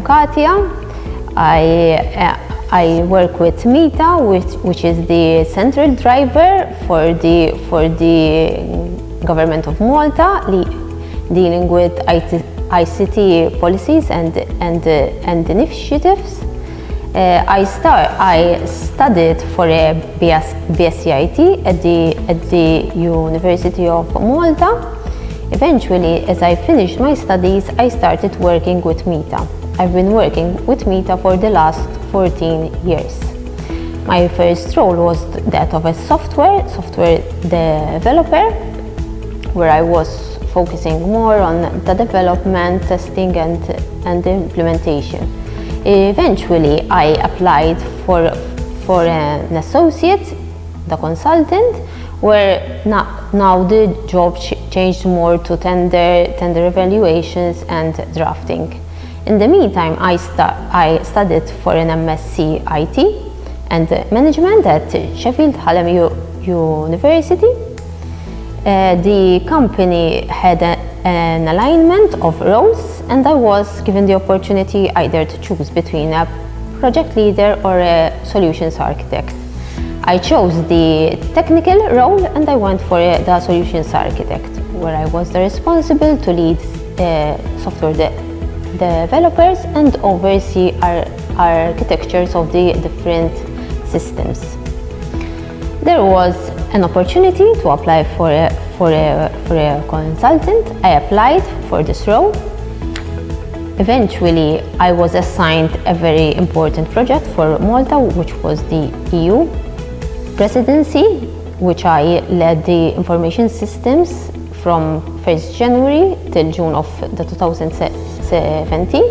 Katia. I work with MITA, which is the central driver for the government of Malta, dealing with ICT policies and initiatives. I studied for a BSc IT at the University of Malta. Eventually, as I finished my studies, I started working with MITA. I've been working with MITA for the last 14 years. My first role was that of a software developer, where I was focusing more on the development, testing, and implementation. Eventually, I applied for an associate, the consultant, where now the job changed more to tender evaluations and drafting. In the meantime, I studied for an MSc IT and management at Sheffield Hallam University. The company had an alignment of roles, and I was given the opportunity either to choose between a project leader or a solutions architect. I chose the technical role, and I went for the solutions architect, where I was responsible to lead software developers and oversee architectures of the different systems. There was an opportunity to apply for a consultant. I applied for this role. Eventually, I was assigned a very important project for Malta, which was the EU presidency, which I led the information systems from 1st January till June of 2017.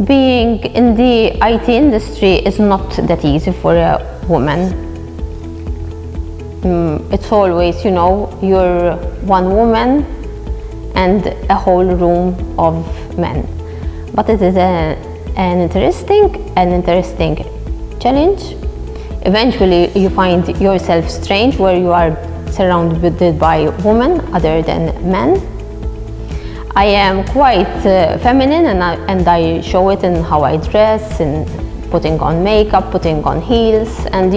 Being in the IT industry is not that easy for a woman. It's always, you're one woman and a whole room of men. But it is an interesting challenge. Eventually, you find yourself strange where you are surrounded by women other than men. I am quite feminine, and I show it in how I dress, in putting on makeup, putting on heels, and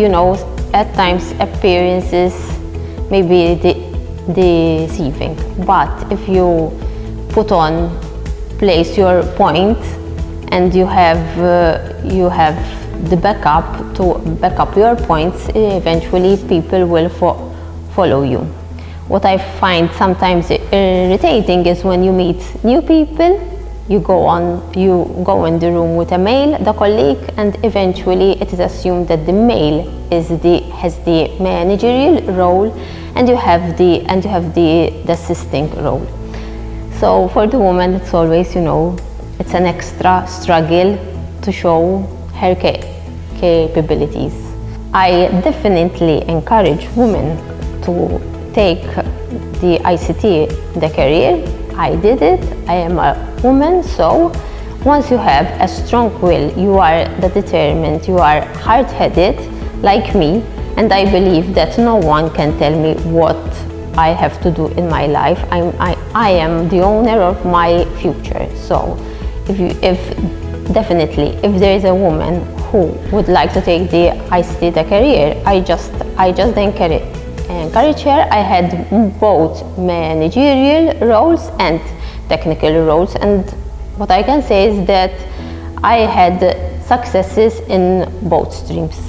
at times appearances may be deceiving. But if you place your point, and you have the backup to back up your points, eventually people will follow you. What I find sometimes irritating is when you meet new people, you go in the room with a male, the colleague, and eventually it is assumed that the male has the managerial role, and you have the assisting role. So for the woman, it's always, it's an extra struggle to show her capabilities. I definitely encourage women to take the ICT, the career. I did it. I am a woman, so once you have a strong will, you are determined, you are hard-headed like me, and I believe that no one can tell me what I have to do in my life. I am the owner of my future. So if there is a woman who would like to take the ICT career, I just encourage her. I had both managerial roles and technical roles, and what I can say is that I had successes in both streams.